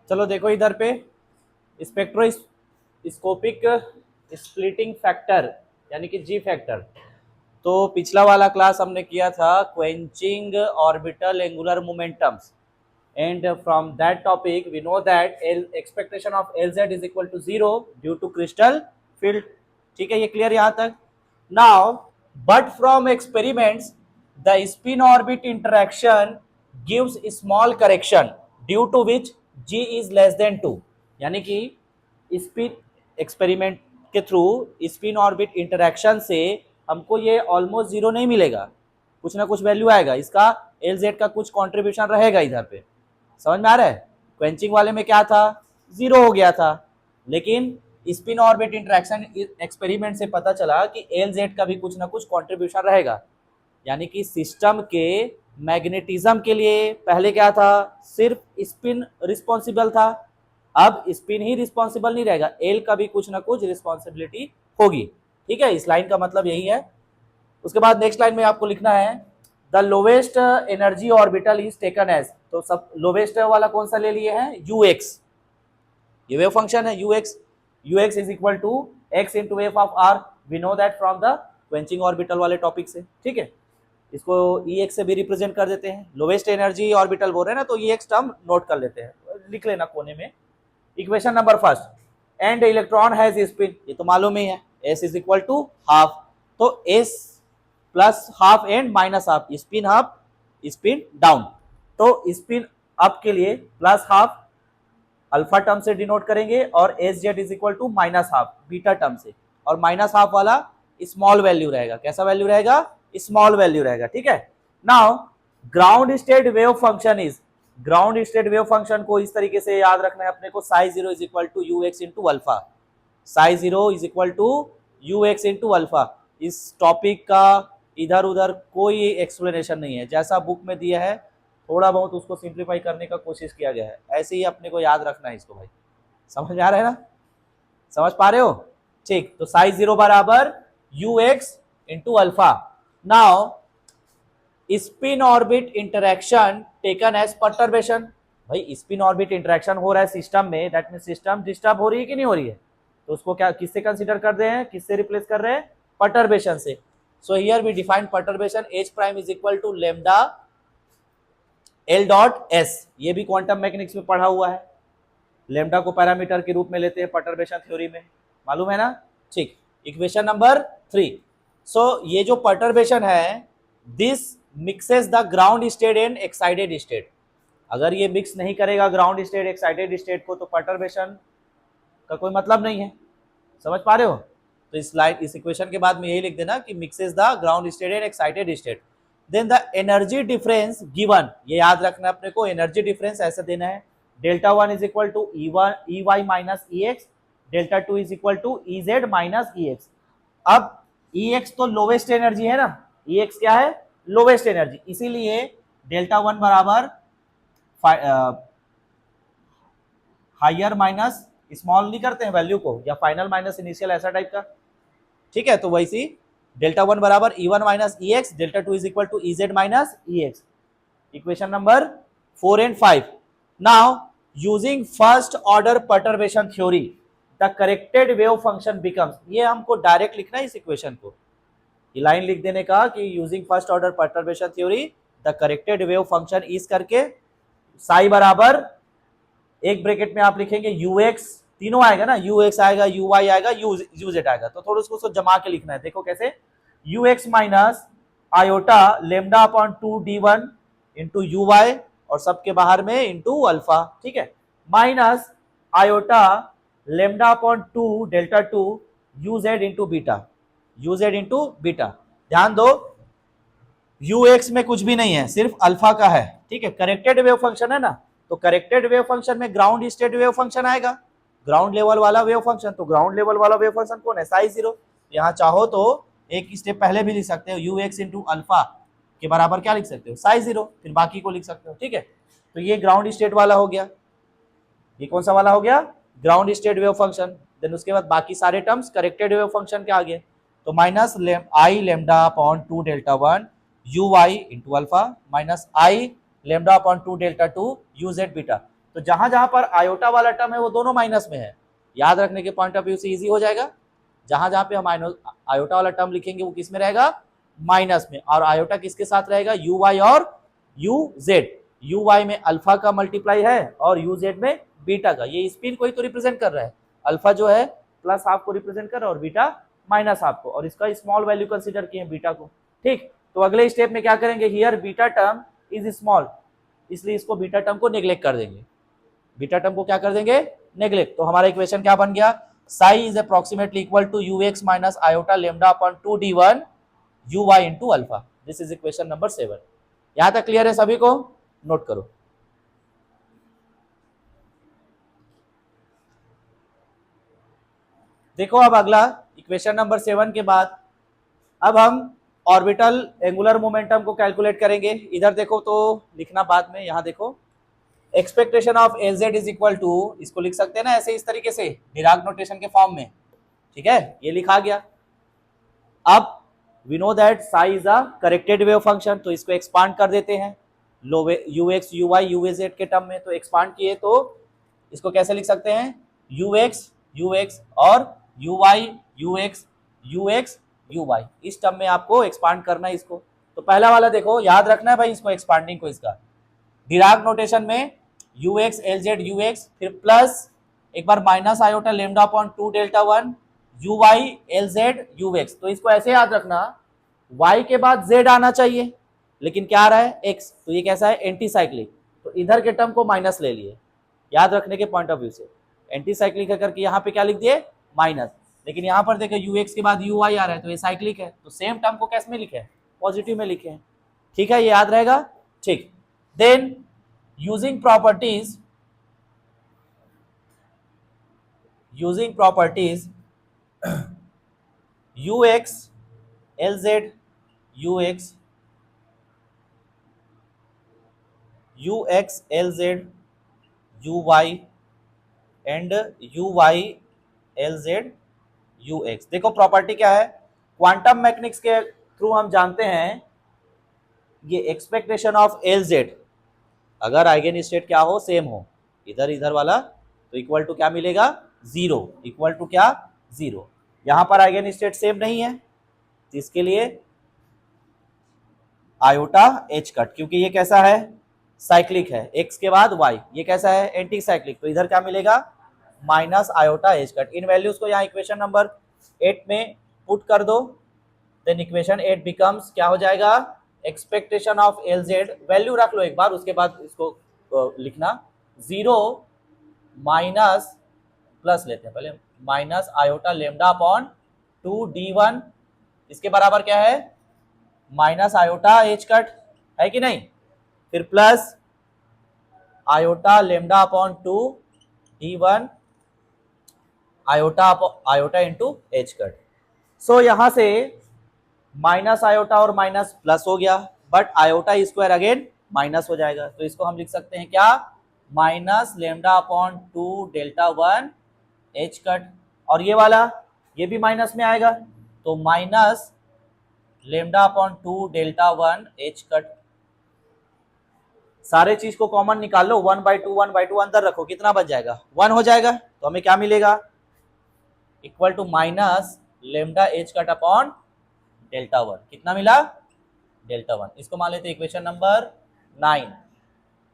चलो देखो इधर पे स्पेक्ट्रोस्कोपिक स्प्लिटिंग फैक्टर यानी कि जी फैक्टर। तो पिछला वाला क्लास हमने किया था quenching orbital angular momentums, and from that topic we know that L expectation of Lz is equal to 0 due to crystal field। ठीक है, ये क्लियर यहाँ तक। now but from experiments the spin orbit interaction gives small correction due to which g is less than 2। यानी कि spin experiment के through spin orbit interaction से हमको ये ऑलमोस्ट जीरो नहीं मिलेगा, कुछ ना कुछ वैल्यू आएगा, इसका Lz का कुछ कंट्रीब्यूशन रहेगा इधर पे। समझ में आ रहा है? क्वेंचिंग वाले में क्या था, जीरो हो गया था, लेकिन स्पिन ऑर्बिट इंटरेक्शन एक्सपेरिमेंट से पता चला कि Lz का भी कुछ ना कुछ कंट्रीब्यूशन रहेगा। यानी कि सिस्टम के मैग्नेटिज्म के लिए पहले क्या था, सिर्फ स्पिन रिस्पॉन्सिबल था, अब स्पिन ही रिस्पॉन्सिबल नहीं रहेगा, एल का भी कुछ ना कुछ रिस्पॉन्सिबिलिटी होगी। ठीक है, इस लाइन का मतलब यही है। उसके बाद नेक्स्ट लाइन में आपको लिखना है the lowest energy orbital is taken as. तो सब लोवेस्ट वाला कौन सा ले लिए हैं, ux, ये वेव फंक्शन है ux is equal to x into F of R. We know that from the quenching orbital वाले टॉपिक से। ठीक है, इसको ex से भी रिप्रेजेंट कर देते हैं, लोवेस्ट एनर्जी ऑर्बिटल बोल रहे हैं ना, तो ex टर्म नोट कर लेते हैं, लिख लेना कोने में। Equation number first, and electron has spin, ये तो मालूम ही है, s is equal to half, तो s plus half and minus half, spin down. तो स्पिन अप के लिए प्लस हाफ अल्फा टर्म से डिनोट करेंगे और S Z is equal to minus half beta term से, और माइनस हाफ वाला स्मॉल वैल्यू रहेगा। कैसा वैल्यू रहेगा, स्मॉल वैल्यू रहेगा। ठीक है, now ground state wave function is, ground state wave function को इस तरीके से याद रखना है अपने को, psi zero is equal to U X into alpha, psi zero is equal to U X into alpha. इस टॉपिक का इधर उधर कोई एक्सप्लेनेशन नहीं है, जैसा बुक में दिया है थोड़ा बहुत उसको सिंप्लीफाई करने का कोशिश किया गया है, ऐसे ही अपने को याद रखना है इसको भाई। समझ में आ रहा है ना, समझ पा रहे हो? ठीक, तो साई जीरो बराबर U X into alpha. Now spin orbit interaction taken as perturbation. भाई स्पिन ऑर्बिट इंटरेक्शन हो रहा है सिस्टम में, दैट मीन सिस्टम डिस्टर्ब हो रही है कि नहीं हो रही है, तो उसको क्या किससे कंसीडर कर रहे हैं, किससे रिप्लेस कर रहे हैं, परटर्बेशन से। So here we define perturbation H prime is equal to lambda L dot S, ये भी क्वांटम मैकेनिक्स में पढ़ा हुआ है, लेमडा को पैरामीटर के रूप में लेते हैं परटर्बेशन थ्योरी में, मालूम है ना। ठीक, इक्वेशन नंबर 3। सो ये जो परटर्बेशन है, this mixes the ground state and excited state. अगर ये मिक्स नहीं करेगा ग्राउंड स्टेट एक्साइटेड स्टेट को, तो परटर्बेशन का कोई मतलब नहीं है। समझ पा रहे हो? तो इस इक्वेशन के बाद में यही लिख देना कि mixes the ground state and excited state. Then the energy difference given, ये याद रखना है अपने को, एनर्जी डिफरेंस ऐसे देना है, delta one is equal to E Y minus E X, delta two is equal to E Z minus E X. अब ई एक्स तो लोवेस्ट एनर्जी है ना, ई एक्स क्या है, लोवेस्ट एनर्जी, इसीलिए डेल्टा वन बराबर हायर माइनस स्मॉल नहीं करते हैं वैल्यू को, या फाइनल माइनस इनिशियल, ऐसा टाइप का। ठीक है, तो वैसी डेल्टा वन बराबर E one minus E X, delta two is equal to E Z minus E X. Equation number 4 and 5। Now using first order perturbation theory the corrected wave function becomes, ये हमको direct लिखना है इस equation को, ये line लिख देने का कि using first order perturbation theory the corrected wave function is करके, साई बराबर एक ब्रैकेट में आप लिखेंगे यू एक्स, तीनों आएगा ना, यू एक्स आएगा, यू वाई आएगा, यू जेड आएगा, तो थोड़ा उसको जमा के लिखना है। देखो कैसे, U X minus iota lambda upon 2d1 into U Y, और सबके बाहर में इंटू अल्फा। ठीक है, minus iota lambda upon 2 delta 2 U Z into beta, U Z into beta. ध्यान दो, यू एक्स में कुछ भी नहीं है, सिर्फ अल्फा का है। ठीक है, करेक्टेड वेव फंक्शन है ना, तो करेक्टेड वेव फंक्शन में ग्राउंड स्टेट वेव फंक्शन आएगा, ग्राउंड लेवल वाला वेव फंक्शन, तो ग्राउंड लेवल वाला वेव फंक्शन कौन है, साई जीरो। यहाँ चाहो तो एक स्टेप पहले भी लिख सकते हो, यू एक्स इंटू अल्फा के बराबर क्या लिख सकते हो, साई जीरो, फिर बाकी को लिख सकते हो। ठीक है, तो ये ग्राउंड स्टेट वाला हो गया, ये कौन सा वाला हो गया, ground state wave function. Then उसके बाद बाकी सारे टर्म्स करेक्टेड वेव फंक्शन के आगे, तो minus I lambda upon 2 delta 1 U Y into alpha, minus I lambda upon 2 delta 2 U Z beta. तो जहां जहां पर आयोटा वाला टर्म है वो दोनों माइनस में है। याद रखने के पॉइंट ऑफ व्यू से इजी हो जाएगा। जहां जहां पे हम आयोटा वाला टर्म लिखेंगे वो किस में रहेगा, माइनस में। और आयोटा किसके साथ रहेगा, यू वाई और यू जेड। यू वाई में अल्फा का मल्टीप्लाई है और यू जेड में बीटा का। ये स्पिन को ही तो रिप्रेजेंट कर रहा है। अल्फा जो है प्लस हाफ को रिप्रेजेंट कर रहा है और बीटा माइनस हाफ को, और इसका स्मॉल वैल्यू कंसिडर किए बीटा को। ठीक, तो अगले स्टेप में क्या करेंगे, here beta term is small, इसलिए इसको बीटा टर्म को नेग्लेक्ट कर देंगे। बीटा टर्म को क्या कर देंगे, नेग्लेक्ट। तो हमारा इक्वेशन क्या बन गया, psi is approximately equal to U X minus iota lambda upon 2d1 U Y into alpha. This is equation number 7। यहां तक क्लियर है सभी को, नोट करो। देखो अब अगला इक्वेशन नंबर 7 के बाद अब हम ऑर्बिटल एंगुलर मोमेंटम को कैलकुलेट करेंगे। इधर देखो तो लिखना बाद में, यहां देखो expectation of Lz is equal to, इसको लिख सकते हैं ना ऐसे, इस तरीके से डिराक नोटेशन के फॉर्म में। ठीक है, ये लिखा गया। अब we know that psi is a corrected wave function, तो इसको एक्सपांड कर देते हैं U X U Y U Z के टर्म में। तो एक्सपांड किए तो इसको कैसे लिख सकते हैं, यू एक्स और U Y U X U Y, इस टर्म में आपको एक्सपांड करना है इसको। तो पहला वाला देखो, याद रखना है भाई इसको, एक्सपांडिंग को इसका डिराक नोटेशन में U X L Z U X, फिर प्लस एक बार minus iota lambda upon 2 delta 1 U Y L Z U X. तो इसको ऐसे याद रखना, y के बाद z आना चाहिए, लेकिन क्या आ रहा है x, तो ये कैसा है एंटी साइक्लिक, तो इधर के टर्म को माइनस ले लिए। याद रखने के पॉइंट ऑफ व्यू से एंटी साइक्लिक करके यहाँ पे क्या लिख दिए माइनस, लेकिन यहाँ पर देखो यू एक्स के बाद यू वाई आ रहा है तो ये साइक्लिक है, तो सेम टर्म को कैसे में लिखे हैं, पॉजिटिव में लिखे हैं। ठीक है, ये याद रहेगा। ठीक, then using properties U X L Z U X L Z U Y and U Y L Z U X. देखो प्रॉपर्टी क्या है, क्वांटम मैकेनिक्स के थ्रू हम जानते हैं ये एक्सपेक्टेशन ऑफ एल जेड, अगर आइगन स्टेट क्या हो, सेम हो, इधर वाला, तो इक्वल टू क्या मिलेगा, जीरो, इक्वल टू क्या, जीरो। यहां पर आइगन स्टेट सेम नहीं है, इसके लिए आयोटा एच कट, क्योंकि ये कैसा है, साइक्लिक है, एक्स के बाद वाई, ये कैसा है एंटी साइक्लिक, तो इधर क्या मिलेगा माइनस आयोटा एच कट। इन वैल्यूज को यहाँ इक्वेशन नंबर 8 में पुट कर दो, देन इक्वेशन 8 बिकम्स क्या हो जाएगा, expectation of L Z, value रख लो एक बार, उसके बाद इसको लिखना, जीरो माइनस प्लस लेते हैं पहले, minus iota lambda upon 2d1, इसके बराबर क्या है माइनस आयोटा एच कट, है कि नहीं, फिर plus iota lambda upon 2d1 iota into H cut. So यहां से माइनस आयोटा और माइनस प्लस हो गया, but iota square again minus हो जाएगा, तो इसको हम लिख सकते हैं क्या, minus lambda upon 2 delta 1 H cut, और ये वाला ये भी माइनस में आएगा, तो minus lambda upon 2 delta 1 H cut. सारे चीज को कॉमन निकाल लो, 1/2 अंदर रखो, कितना बच जाएगा 1 हो जाएगा, तो हमें क्या मिलेगा, equal to minus lambda H cut upon delta 1, कितना मिला डेल्टा 1। इसको मान लेते हैं इक्वेशन नंबर 9।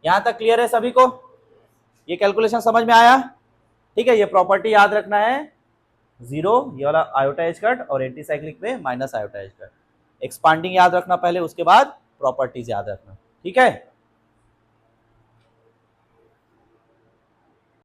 यहां तक क्लियर है सभी को, ये कैलकुलेशन समझ में आया। ठीक है, ये प्रॉपर्टी याद रखना है, जीरो ये वाला आयोटा एच कट और एंटी साइक्लिक में minus iota H cut. Expanding याद रखना पहले, उसके बाद प्रॉपर्टीज याद रखना। ठीक है।